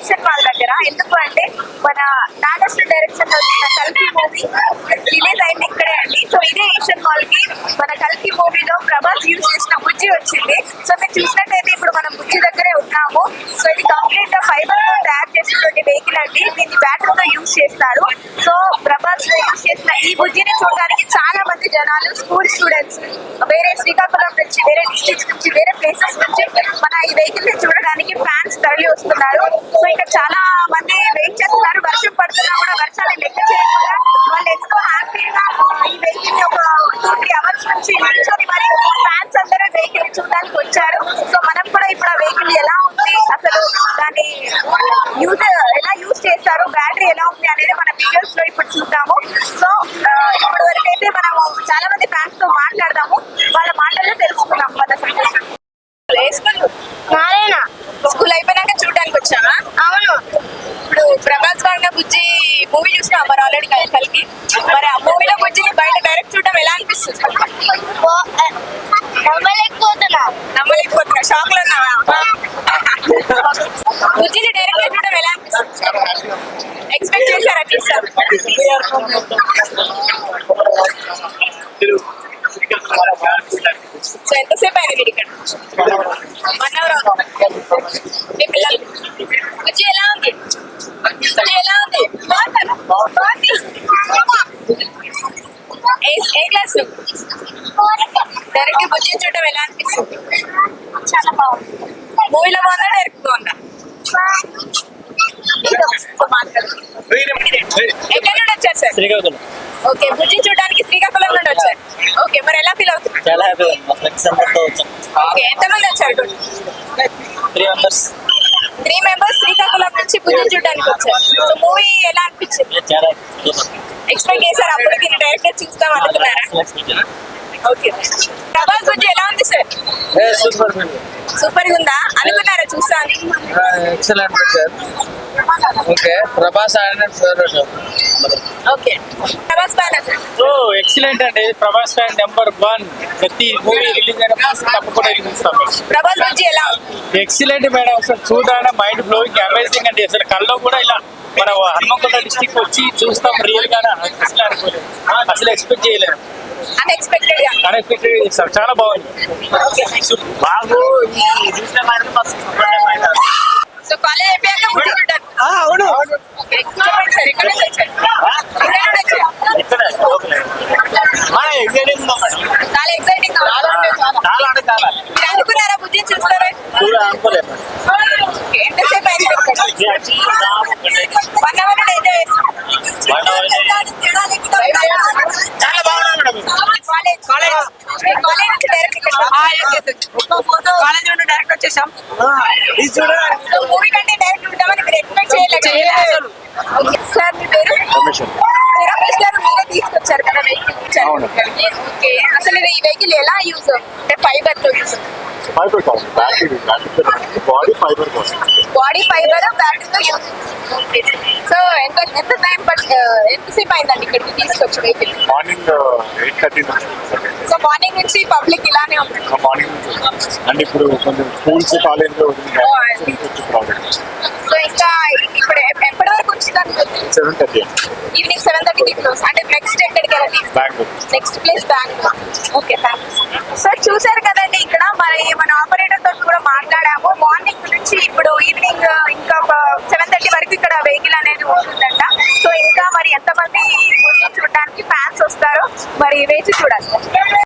Asian mall దగ్గర. ఎందుకు అంటే మన నాగేశ్వర డైరెక్షన్ లో వచ్చిన కల్కి మూవీ రిలీజ్ అయింది ఇక్కడే అండి. సో ఇదే ఏషియన్ మాల్ కి మన కల్కి మూవీలో ప్రభాస్ యూజ్ చేసిన బుజ్జి వచ్చింది. సో మీరు చూసినట్టయితే ఇప్పుడు మనం బుజ్జి దగ్గరే ఉన్నాము. సో ఇది కంప్లీట్ గా ఫైబర్ తో తయారు చేసినటువంటి వెహికల్ అండి. దీన్ని బ్యాటరీతో యూజ్ చేస్తారు. సో ప్రభాస్ యూజ్ చేసిన ఈ బుజ్జిని చూడడానికి చాలా మంది జనాలు, స్కూల్ స్టూడెంట్స్, వేరే శ్రీకాకుళం నుంచి, వేరే డిస్ట్రిక్ట్స్ నుంచి, వేరే ప్లేసెస్ నుంచి మన ఈ వెహికల్ ని చూడడానికి ఫ్యాన్స్ తరలి వస్తున్నారు. సో ఇక్కడ చాలా మంది వెయిట్ చేస్తున్నారు. వర్షం పడుతున్నా కూడా వర్షాన్ని లెక్క చేయకుండా వాళ్ళు ఎంతో హ్యాపీగా ఈ వెహికల్ ఒక 2-3 అవర్స్ నుంచి నిల్చొని మరి ఫ్యాన్స్ అందరూ వెహికల్ ని చూడడానికి వచ్చారు. సో మనం కూడా ఇప్పుడు ఆ వెహికల్ ఎలా ఉంది, అసలు దాన్ని ఎలా యూజ్ చేస్తారు, బ్యాటరీ ఎలా ఉంది అనేది మన వీడియోస్ లో ఇప్పుడు చూద్దాము. సో ఇప్పటి వరకు అయితే మనం చాలా మంది ఫ్యాన్స్ తో మాట్లాడదాము, వాళ్ళ మాటల్లో తెలుసుకుందాం వాళ్ళ సంతోషం. స్కూల్ అయిపోయినాక చూడడానికి వచ్చావా? అవును. ఇప్పుడు ప్రభాస్ వాడిన బుజ్జి మూవీ చూసినా మరి ఆల్రెడీ కలిపి, మరి ఆ మూవీలో బుజ్జిని బయట డైరెక్ట్ చూడడం ఎలా అనిపిస్తుంది? నమ్మలేకపోతున్నా, షాక్ లో ఉన్నావా? బుజ్జిని డైరెక్ట్ గా చూడడం ఎలా అనిపిస్తుంది? ఎక్స్పెక్ట్ చేశారా? చూసారు. సో ఎంతసేపు అయింది మీరు ఇక్కడ? 1 అవర్ అవుతుంది. మీ పిల్లలు బుజ్జి ఎలా ఉంది? బుజ్జి ఎలా ఉంది? ఏ క్లాస్? డైరెక్ట్ బుజ్జిని చూడడం ఎలా అనిపిస్తుంది? చాలా బాగుంది. మూవీలో బాగుందా, డైరెక్ట్ బాగుందా? ఎక్కడ నుండి వచ్చారు సార్? శ్రీకాకుళం. ఓకే, బుజ్జి చూడడానికి శ్రీకాకుళం నుండి వచ్చారు. ఓకే, మరి ఎలా ఫీల్ అవుతుంది? చాలా హ్యాపీగా ఉంది. మా ఫ్రెండ్స్ అందరితో వచ్చాం. ఓకే, ఎంతమంది వచ్చారు? 3 మెంబర్స్ శ్రీకాకుళం నుంచి బుజ్జి చూడడానికి వచ్చారు. సో మూవీ ఎలా అనిపించింది? చాలా ఎక్స్పెక్ట్ చేశారు అప్పుడు దీన్ని డైరెక్ట్ గా చూస్తాం అనుకున్నారా? ఓకే, ప్రభాస్ బుజ్జి ఎలా ఉంది సార్? సూపర్ గా ఉందా? అనుకున్నారా చూస్తా అని? Excellent sir. Okay, Prabhas favourite. Okay, Prabhas fan sir? Excellent అండి. Prabhas fan number 1. ప్రతి మూవీ రిలీజ్ అయినప్పుడు తప్పకుండా చూస్తాం. ప్రభాస్ బుజ్జి ఎలా ఉంది? Excellent madam. అసలు చూడాలి, మైండ్ బ్లోయింగ్, అమేజింగ్ అండి. అసలు కల్లో కూడా ఇలా మన హన్మకొండ డిస్ట్రిక్ట్ వచ్చి చూస్తాం రియల్ గా అసలు అనుకోలేదు, అసలు ఎక్స్పెక్ట్ చేయలేదు. అన్ఎక్స్పెక్టెడ్ చేస్తాం. చాలా బాగుంది. బాబు సో కాలేజ్ అయిపోయాక బుజ్జి చూడాలి. అవును. చెప్పండి సార్, ఇక్కడ నుంచి వచ్చారు? చాలా ఎక్సైటింగ్. మీరు అనుకున్నారా బుజ్జి చూస్తారా? ఎంతసేపు అయింది? 1 అవర్ ఎంజాయ్ చేస్తాం. చాలా బాగున్నాయి మేడం. కాలేజ్ నుంచి డైరెక్ట్ కాలేజ్ నుండి డైరెక్ట్ వచ్చేసాం. మూవీ కంటే డైరెక్ట్ ఉంటామని మీరు ఎక్స్పెక్ట్ చేయలేదు. ఓకే సార్, మీ పేరు? రమేష్ గారు. మీరే తీసుకొచ్చారు కదా వెహికల్? ఓకే, అసలు ఈ వెహికల్ ఎలా యూజ్? అంటే ఫైబర్ తో యూజ్? బాడీ ఫైబర్ కోసం. బాడీ ఫైబర్, బ్యాటరీతో యూజ్. సో ఎంత టైం ఎంతసేపు అయిందండి ఇక్కడికి తీసుకొచ్చి వెహికల్? మార్నింగ్ 8:30 నుంచి. సో మార్నింగ్ నుంచి పబ్లిక్ ఇలానే ఉంది? మార్నింగ్ నుంచి. అండ్ ఇప్పుడు కొంచెం స్కూల్స్, కాలేజ్లో సో ఇంకా ఇప్పుడు ఎప్పటి వరకు వచ్చిందని? 7:30. ఈవినింగ్ 7:30కి క్లోజ్. అంటే నెక్స్ట్ ఎక్కడికి వెళ్ళాలి? Next place Bengaluru. Okay, thanks. So చూసారు కదండి, ఇక్కడ మరి మన ఆపరేటర్ తో కూడా మాట్లాడాము. మార్నింగ్ నుంచి ఇప్పుడు ఈవినింగ్ ఇంకా 7:30 వరకు ఇక్కడ వెహికల్ అనేది ఉంటుందంట. సో ఇంకా మరి ఎంతమంది చూడడానికి ఫ్యాన్స్ వస్తారో మరి వేచి చూడాలి.